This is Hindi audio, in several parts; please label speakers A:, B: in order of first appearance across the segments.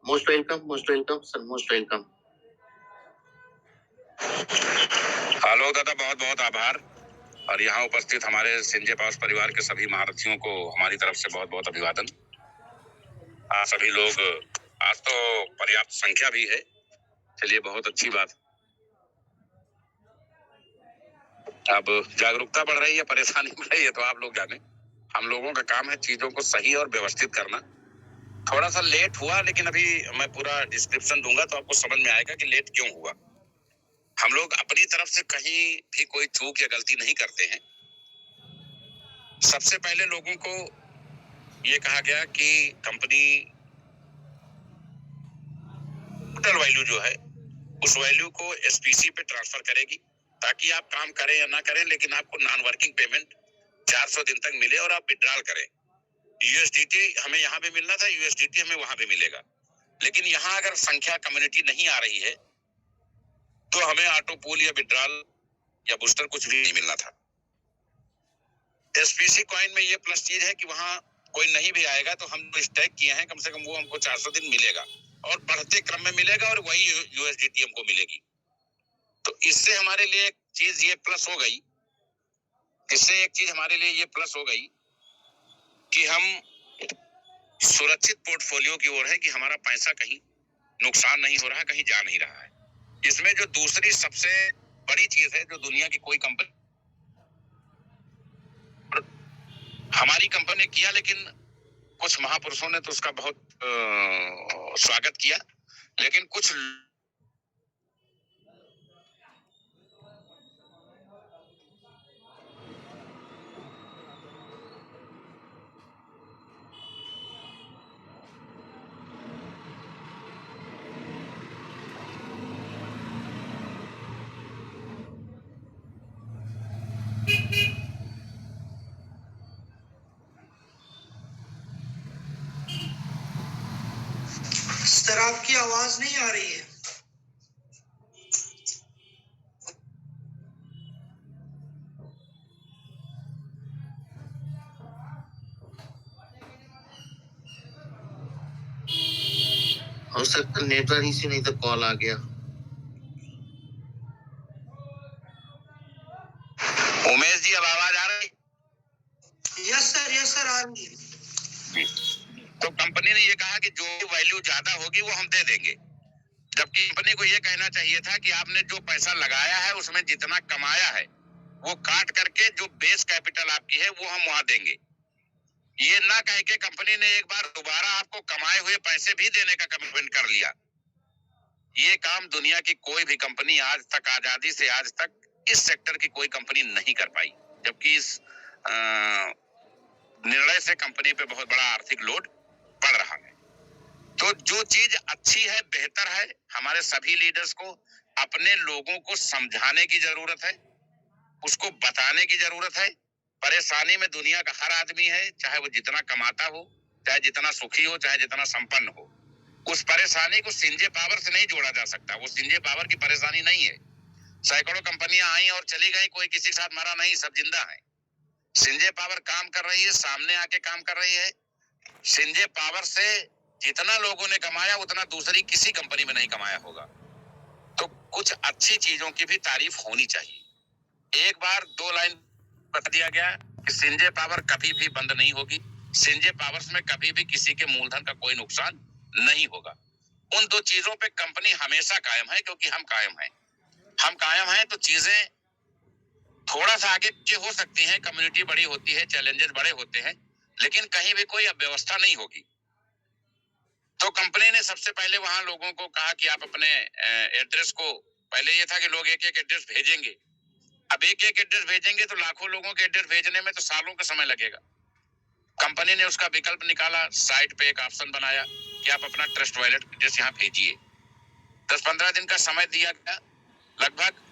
A: Most welcome, sir. Most welcome.
B: आलोक दादा, बहुत बहुत आभार। और यहाँ उपस्थित हमारे सिंजे पास परिवार के सभी महारथियों को हमारी तरफ से बहुत बहुत अभिवादन। आप सभी लोग, आज तो पर्याप्त संख्या भी है, चलिए बहुत अच्छी बात। अब जागरूकता बढ़ रही है, परेशानी बढ़ रही है, तो आप लोग जाने। हम लोगों का काम है चीजों को सही और व्यवस्थित करना। थोड़ा सा लेट हुआ, लेकिन अभी मैं पूरा डिस्क्रिप्शन दूंगा तो आपको समझ में आएगा कि लेट क्यों हुआ। हम लोग अपनी तरफ से कहीं भी कोई चूक या गलती नहीं करते हैं। सबसे पहले लोगों को ये कहा गया कि कंपनी टोटल वैल्यू जो है उस वैल्यू को एसपीसी पे ट्रांसफर करेगी, ताकि आप काम करें या ना करें, लेकिन आपको नॉन वर्किंग पेमेंट 400 दिन तक मिले और आप विड्रॉल करें। यूएसडीटी हमें यहाँ पे मिलना था, यूएसडीटी हमें वहां पे मिलेगा। लेकिन यहाँ अगर संख्या कम्युनिटी नहीं आ रही है तो हमें ऑटो पूल या विड्रॉल या बूस्टर कुछ भी नहीं मिलना था। एसपीसी कॉइन में ये प्लस चीज है कि वहां कोई नहीं भी आएगा तो हम स्टैक किए हैं, कम से कम वो हमको 400 दिन मिलेगा और बढ़ते क्रम में मिलेगा और वही यूएसडीटी हमको मिलेगी। तो इससे हमारे लिए एक चीज ये प्लस हो गई, इससे एक चीज हमारे लिए ये प्लस हो गई कि हम सुरक्षित पोर्टफोलियो की ओर है, कि हमारा पैसा कहीं नुकसान नहीं हो रहा, कहीं जा नहीं रहा है। इसमें जो दूसरी सबसे बड़ी चीज है, जो दुनिया की कोई कंपनी, हमारी कंपनी ने किया, लेकिन कुछ महापुरुषों ने तो उसका बहुत स्वागत किया, लेकिन कुछ
A: सर, आपकी आवाज नहीं आ रही है। हो सकता नेटवर्क इसी, नहीं तो कॉल आ गया।
B: उमेश जी, अब आवाज आ रही?
A: यस सर आ रही है।
B: तो कंपनी ने ये कहा कि जो वैल्यू ज्यादा होगी वो हम दे देंगे, जबकि कंपनी को ये कहना चाहिए था कि आपने जो पैसा लगाया है उसमें जितना कमाया है वो काट करके जो बेस कैपिटल आपकी है वो हम वहां देंगे। ये ना कह के कंपनी ने एक बार दोबारा आपको कमाए हुए पैसे भी देने का कमिटमेंट कर लिया। ये काम दुनिया की कोई भी कंपनी आज तक, आजादी से आज तक इस सेक्टर की कोई कंपनी नहीं कर पाई, जबकि इस निर्णय से कंपनी पे बहुत बड़ा आर्थिक लोड पड़ रहा है। तो जो चीज अच्छी है, बेहतर है, हमारे सभी लीडर्स को अपने लोगों को समझाने की जरूरत है, उसको बताने की जरूरत है। परेशानी में दुनिया का हर आदमी है, चाहे वो जितना कमाता हो, चाहे जितना सुखी हो, चाहे जितना संपन्न हो। उस परेशानी को सिंजे पावर से नहीं जोड़ा जा सकता। वो सिंजे पावर की परेशानी नहीं है। सैकड़ों कंपनियां आई और चली गई, कोई किसी के साथ मरा नहीं, सब जिंदा है। सिंजे पावर काम कर रही है, सामने आके काम कर रही है। सिंजे पावर से जितना लोगों ने कमाया उतना दूसरी किसी कंपनी में नहीं कमाया होगा। तो कुछ अच्छी चीजों की भी तारीफ होनी चाहिए। एक बार 2 लाइन बता दिया गया कि सिंजे पावर कभी भी बंद नहीं होगी, सिंजे पावर्स में कभी भी किसी के मूलधन का कोई नुकसान नहीं होगा। उन 2 चीजों पे कंपनी हमेशा कायम है, क्योंकि हम कायम हैं। हम कायम हैं तो चीजें थोड़ा सा आगे पीछे हो सकती हैं, कम्युनिटी बड़ी होती है, चैलेंजेस बड़े होते हैं, लेकिन कहीं भी कोई अव्यवस्था नहीं होगी। तो कंपनी ने सबसे पहले वहां लोगों को कहा कि आप अपने एड्रेस को, पहले ये था कि लोग एक एक एड्रेस भेजेंगे, अब एक एक एड्रेस भेजेंगे तो लाखों लोगों के एड्रेस भेजने में तो सालों का समय लगेगा। कंपनी ने उसका विकल्प निकाला, साइट पे एक ऑप्शन बनाया कि आप अपना ट्रस्ट वॉलेट एड्रेस यहाँ भेजिए। 10-15 दिन का समय दिया गया। लगभग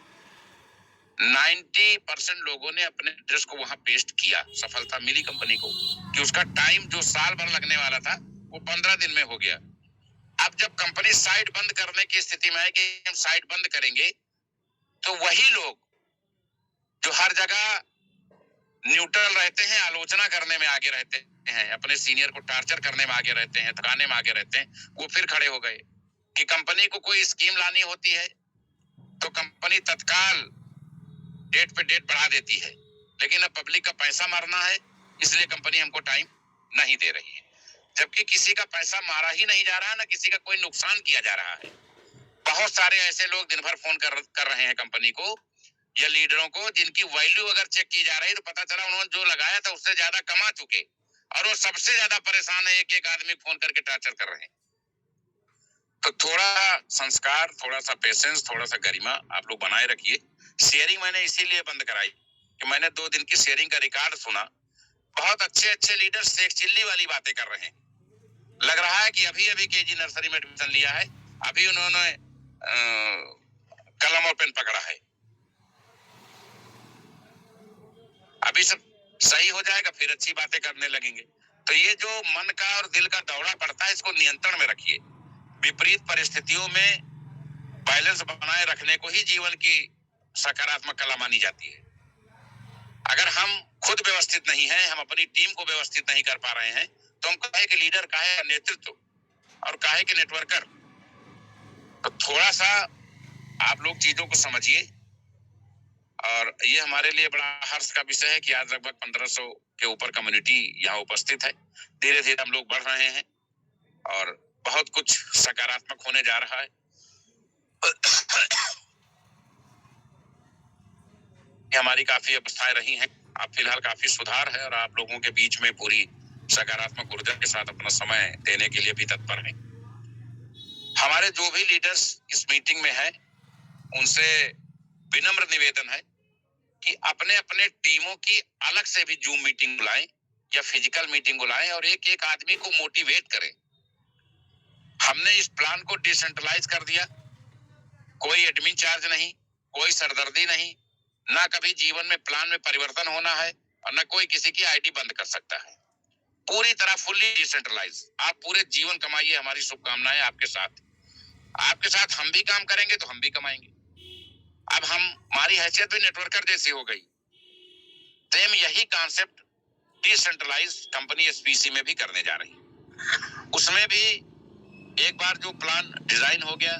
B: 90% लोगों ने अपने एड्रेस को वहां पेस्ट किया। सफलता मिली कंपनी को कि उसका टाइम जो साल भर लगने वाला था वो 15 दिन में हो गया। अब जब कंपनी साइट बंद करने की स्थिति में है कि हम साइट बंद करेंगे, तो वही लोग जो हर जगह न्यूट्रल रहते हैं, आलोचना करने में आगे रहते हैं, हैं, अपने सीनियर को टार्चर करने में आगे रहते हैं, थकाने में आगे रहते हैं, वो फिर खड़े हो गए कि कंपनी को कोई स्कीम लानी होती है तो कंपनी तत्काल डेट पे डेट बढ़ा देती है, लेकिन अब पब्लिक का पैसा मारना है इसलिए कंपनी हमको टाइम नहीं दे रही है, जबकि किसी का पैसा मारा ही नहीं जा रहा है, ना किसी का कोई नुकसान किया जा रहा है। बहुत सारे ऐसे लोग दिन भर फोन कर रहे हैं कंपनी को या लीडरों को, जिनकी वैल्यू अगर चेक की जा रही तो पता चला उन्होंने जो लगाया था उससे ज्यादा कमा चुके, और वो सबसे ज्यादा परेशान है, एक एक आदमी फोन करके टार्चर कर रहे हैं। तो थोड़ा संस्कार, थोड़ा सा पेशेंस, थोड़ा सा गरिमा आप लोग बनाए रखिए। शेयरिंग मैंने इसीलिए बंद कराई कि मैंने 2 दिन की शेयरिंग का रिकॉर्ड सुना। बहुत अच्छे अच्छे लीडर्स शेख चिल्ली वाली बातें कर रहे हैं। लग रहा है कि अभी अभी केजी नर्सरी में एडमिशन लिया है, अभी उन्होंने कलम और पेन पकड़ा है, अभी सब सही हो जाएगा फिर अच्छी बातें करने लगेंगे। तो ये जो मन का और दिल का दौड़ा पड़ता है इसको नियंत्रण में रखिए। विपरीत परिस्थितियों में बैलेंस बनाए रखने को ही जीवन की सकारात्मक कला मानी जाती है। अगर हम खुद व्यवस्थित नहीं हैं, हम अपनी टीम को व्यवस्थित नहीं कर पा रहे हैं, तो हम काहे के लीडर, काहे नेतृत्व और काहे के नेटवर्कर। तो थोड़ा सा आप लोग चीजों को समझिए। और ये हमारे लिए बड़ा हर्ष का विषय है कि आज लगभग 1500 के ऊपर कम्युनिटी यहाँ उपस्थित है। धीरे धीरे हम लोग बढ़ रहे हैं और बहुत कुछ सकारात्मक होने जा रहा है। हमारी काफी अवस्थाएं रही हैं, अब फिलहाल काफी सुधार है और आप लोगों के बीच में पूरी सकारात्मक ऊर्जा के साथ अपना समय देने के लिए भी तत्पर हैं। हमारे जो भी लीडर्स इस मीटिंग में हैं, उनसे विनम्र निवेदन है कि अपने अपने टीमों की अलग से भी जूम मीटिंग बुलाएं या फिजिकल मीटिंग बुलाएं और एक एक आदमी को मोटिवेट करें। हमने इस प्लान को डिसेंट्रलाइज कर दिया, कोई एडमिन चार्ज नहीं, कोई सरदर्दी नहीं, ना कभी जीवन में प्लान में परिवर्तन होना है और ना कोई किसी की आईडी बंद कर सकता है। पूरी तरह फुल्ली डिसेंट्रलाइज। आप पूरे जीवन कमाइए, हमारी शुभकामनाएं आपके साथ। आपके साथ हम भी काम करेंगे तो हम भी कमाएंगे। अब हमारी हैसियत भी नेटवर्कर जैसी हो गई। सेम यही कॉन्सेप्ट डिसेंट्रलाइज कंपनी एसपीसी में भी करने जा रही है। उसमें भी एक बार जो प्लान डिजाइन हो गया,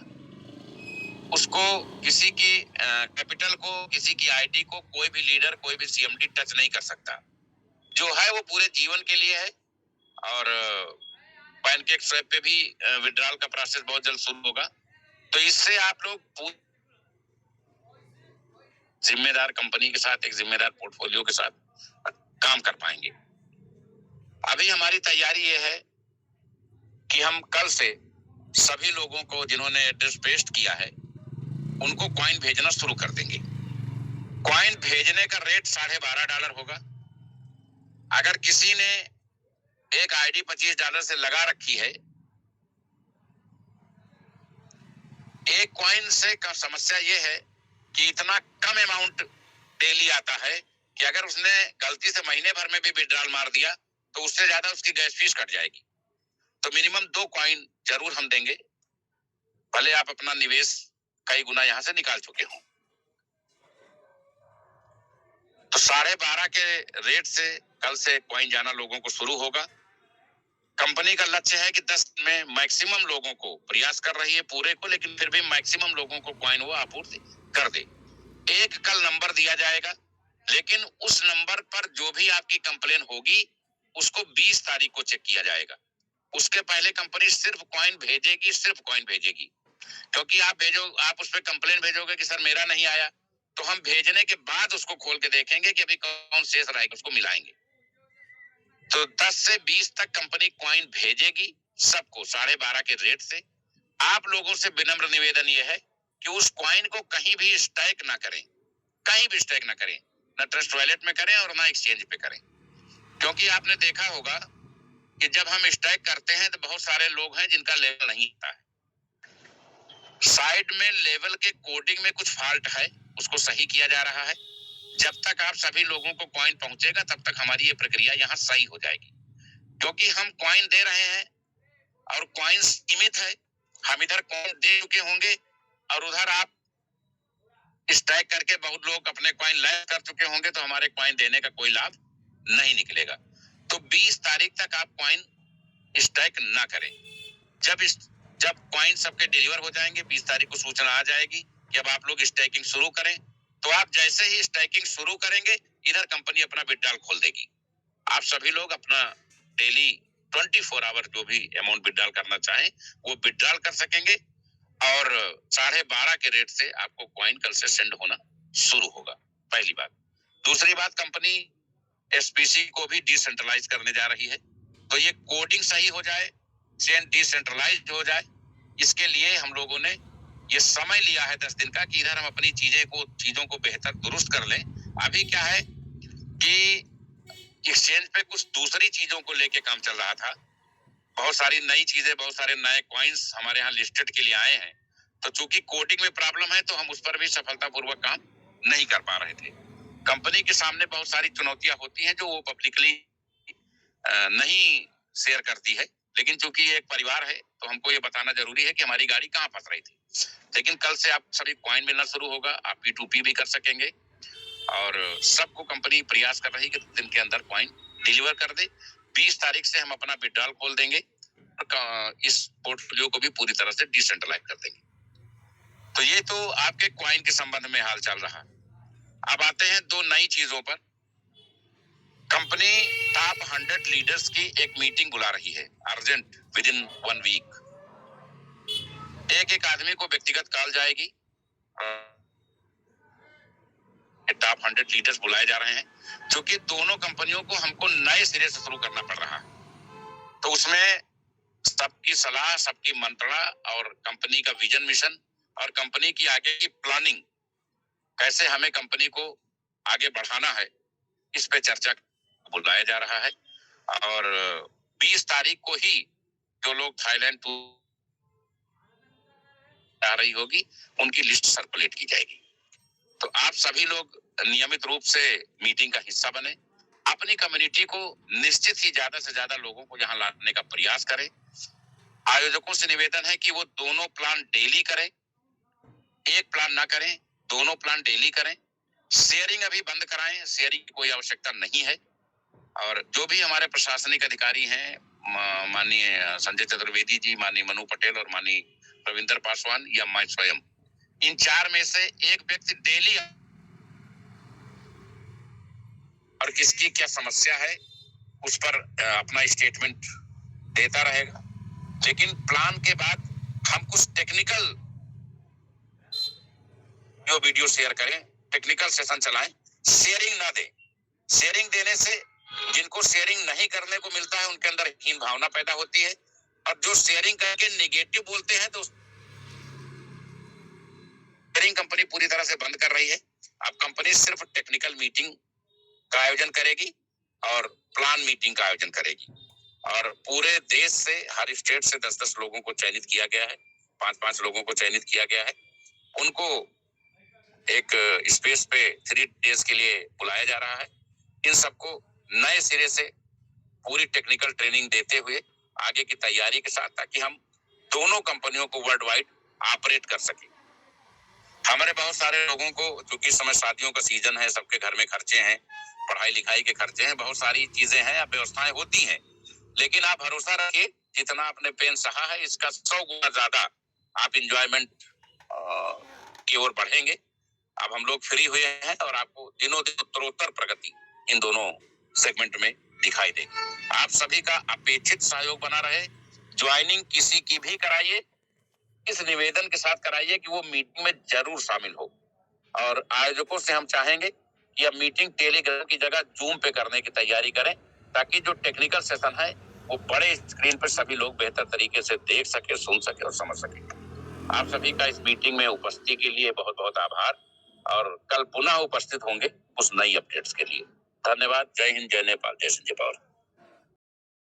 B: उसको किसी की कैपिटल को, किसी की आईडी को कोई भी लीडर, कोई भी सीएमडी टच नहीं कर सकता। जो है वो पूरे जीवन के लिए है। और पैनकेक स्वैप पे भी विड्रॉल का प्रोसेस बहुत जल्द शुरू होगा। तो इससे आप लोग जिम्मेदार कंपनी के साथ, एक जिम्मेदार पोर्टफोलियो के साथ काम कर पाएंगे। अभी हमारी तैयारी ये है कि हम कल से सभी लोगों को जिन्होंने एड्रेस पेस्ट किया है उनको कॉइन भेजना शुरू कर देंगे। कॉइन भेजने का रेट $12.5 होगा। अगर किसी ने एक आईडी $25 से लगा रखी है, एक कॉइन से का समस्या ये है कि इतना कम अमाउंट डेली आता है कि अगर उसने गलती से महीने भर में भी विड्रॉल मार दिया तो उससे ज्यादा उसकी गैस फीस कट जाएगी। तो मिनिमम 2 कॉइन जरूर हम देंगे, भले आप अपना निवेश कई गुना यहां से निकाल चुके हों। तो 12.5 के रेट से कल से कॉइन जाना लोगों को शुरू होगा। कंपनी का लक्ष्य है कि 10 में मैक्सिमम लोगों को, प्रयास कर रही है पूरे को, लेकिन फिर भी मैक्सिमम लोगों को कॉइन वो आपूर्ति कर दे। एक कल नंबर दिया जाएगा, लेकिन उस नंबर पर जो भी आपकी कंप्लेन होगी उसको 20 तारीख को चेक किया जाएगा। उसके पहले कंपनी सिर्फ कॉइन भेजेगी, सिर्फ कॉइन भेजेगी। क्योंकि आप उस पर कंप्लेन भेजोगे कि सर मेरा नहीं आया, तो हम भेजने के बाद उसको खोल के देखेंगे कि अभी कौन शेष रहेगा, उसको मिलाएंगे। तो 10 से 20 तक कंपनी कॉइन भेजेगी सबको 12.5 के रेट से। आप लोगों से विनम्र निवेदन यह है कि उस कॉइन को कहीं भी स्टैक ना करें, कहीं भी स्टैक ना करें, ना ट्रस्ट वॉलेट में करें और ना एक्सचेंज पे करें। क्योंकि आपने देखा होगा कि जब हम स्टैक करते हैं तो बहुत सारे लोग हैं जिनका लेवल नहीं होता है। साइड में लेवल के कोडिंग में कुछ फॉल्ट है, उसको सही किया जा रहा है। जब तक आप सभी लोगों को कॉइन पहुंचेगा तब तक हमारी ये प्रक्रिया यहाँ सही हो जाएगी। क्योंकि हम कॉइन दे रहे हैं और कॉइन सीमित है। हम इधर कॉइन दे चुके होंगे और उधर आप स्टैक करके बहुत लोग अपने कॉइन लैस कर चुके होंगे, तो हमारे कॉइन देने का कोई लाभ नहीं निकलेगा। तो तो 20 तारीख तक आप कॉइन स्टैक ना करें। जब कॉइन सबके डिलीवर हो जाएंगे, 20 तारीख को सूचना आ जाएगी कि अब आप लोग स्टैकिंग शुरू करें, तो आप जैसे ही स्टैकिंग शुरू करेंगे, इधर कंपनी अपना विड्रॉल खोल देगी। आप सभी लोग अपना डेली 24 आवर जो भी अमाउंट विड्रॉल करना चाहें वो विड्रॉल कर सकेंगे और 12:30 के रेट से आपको कॉइन कल से सेंड होना शुरू होगा। पहली बात। दूसरी बात, कंपनी एसपीसी को भी डिसेंट्रलाइज करने जा रही है, तो ये कोडिंग सही हो जाए, चेन डिसेंट्रलाइज हो जाए, इसके लिए हम लोगों ने ये समय लिया है 10 दिन का कि इधर हम अपनी चीजों को बेहतर दुरुस्त कर लें। अभी क्या है कि एक्सचेंज पे कुछ दूसरी चीजों को लेके काम चल रहा था, बहुत सारी नई चीजें, बहुत सारे नए कॉइन्स हमारे यहाँ लिस्टेड के लिए आए हैं, तो चूंकि कोडिंग में प्रॉब्लम है तो हम उस पर भी सफलतापूर्वक काम नहीं कर पा रहे थे। कंपनी के सामने बहुत सारी चुनौतियां होती हैं जो वो पब्लिकली नहीं शेयर करती है, लेकिन चूंकि ये एक परिवार है तो हमको ये बताना जरूरी है कि हमारी गाड़ी कहाँ फंस रही थी। लेकिन कल से आप सभी कॉइन मिलना शुरू होगा, आप P2P भी कर सकेंगे और सबको कंपनी प्रयास कर रही है कि दिन के अंदर कॉइन डिलीवर कर दे। 20 तारीख से हम अपना विड्रॉल खोल देंगे और इस पोर्टफोलियो को भी पूरी तरह से डिसेंट्रलाइज कर देंगे। तो ये तो आपके कॉइन के संबंध में हाल चल रहा। अब आते हैं दो नई चीजों पर। कंपनी टॉप 100 लीडर्स की एक मीटिंग बुला रही है अर्जेंट, विद इन 1 वीक। एक आदमी को व्यक्तिगत कॉल जाएगी, टॉप 100 लीडर्स बुलाए जा रहे हैं, क्योंकि दोनों कंपनियों को हमको नए सिरे से शुरू करना पड़ रहा है। तो उसमें सबकी सलाह, सबकी मंत्रणा और कंपनी का विजन मिशन और कंपनी की आगे की प्लानिंग, कैसे हमें कंपनी को आगे बढ़ाना है, इस पे चर्चा बुलाया जा रहा है। और 20 तारीख को ही जो लोग थाईलैंड आ रही होगी उनकी लिस्ट सर्कुलेट की जाएगी। तो आप सभी लोग नियमित रूप से मीटिंग का हिस्सा बने, अपनी कम्युनिटी को निश्चित ही ज्यादा से ज्यादा लोगों को यहाँ लाने का प्रयास करें। आयोजकों से निवेदन है कि वो दोनों प्लान डेली करें, एक प्लान ना करें, दोनों प्लान डेली करें। शेयरिंग अभी बंद कराएं, शेयरिंग की कोई आवश्यकता नहीं है। और जो भी हमारे प्रशासनिक अधिकारी हैं, माननीय संजय चतुर्वेदी जी, माननीय मनु पटेल और माननीय रविंदर पासवान या मैं स्वयं, इन 4 में से एक व्यक्ति डेली और किसकी क्या समस्या है उस पर अपना स्टेटमेंट देता रहेगा। लेकिन प्लान के बाद हम कुछ टेक्निकल जो वीडियो शेयर करें, टेक्निकल सेशन चलाएं, शेयरिंग ना दें। शेयरिंग देने से जिनको शेयरिंग नहीं करने को मिलता है उनके अंदर हीन भावना पैदा होती है, और जो शेयरिंग करके नेगेटिव बोलते हैं तो शेयरिंग कंपनी पूरी तरह से बंद कर रही है। अब कंपनी सिर्फ टेक्निकल मीटिंग का आयोजन करेगी और प्लान मीटिंग का आयोजन करेगी। और पूरे देश से, हर स्टेट से 10-10 लोगों को चयनित किया गया है, 5-5 लोगों को चयनित किया गया है। उनको एक स्पेस पे 3 डेज के लिए बुलाया जा रहा है। इन सबको नए सिरे से पूरी टेक्निकल ट्रेनिंग देते हुए आगे की तैयारी के साथ, ताकि हम दोनों कंपनियों को वर्ल्ड वाइड ऑपरेट कर सके। हमारे बहुत सारे लोगों को, क्योंकि इस समय शादियों का सीजन है, सबके घर में खर्चे हैं, पढ़ाई लिखाई के खर्चे हैं, बहुत सारी चीजें हैं, व्यवस्थाएं होती हैं, लेकिन आप भरोसा रखिए जितना आपने पेन सहा है इसका 100 गुना ज्यादा आप इंजॉयमेंट की ओर बढ़ेंगे। अब हम लोग फ्री हुए हैं और आपको दिनों दिन उत्तरोत्तर प्रगति इन दोनों सेगमेंट में दिखाई देगी। आप सभी का अपेक्षित सहयोग बना रहे। ज्वाइनिंग किसी की भी कराइए, इस निवेदन के साथ कराइए कि वो मीटिंग में जरूर शामिल हो। और आयोजकों से हम चाहेंगे कि अब मीटिंग टेलीग्राम की जगह जूम पे करने की तैयारी करें, ताकि जो टेक्निकल सेशन है वो बड़े स्क्रीन पर सभी लोग बेहतर तरीके से देख सके, सुन सके और समझ सके। आप सभी का इस मीटिंग में उपस्थिति के लिए बहुत बहुत आभार, और कल पुनः उपस्थित होंगे कुछ नई अपडेट्स के लिए। धन्यवाद। जय हिंद, जय नेपाल, जय संजय पावर।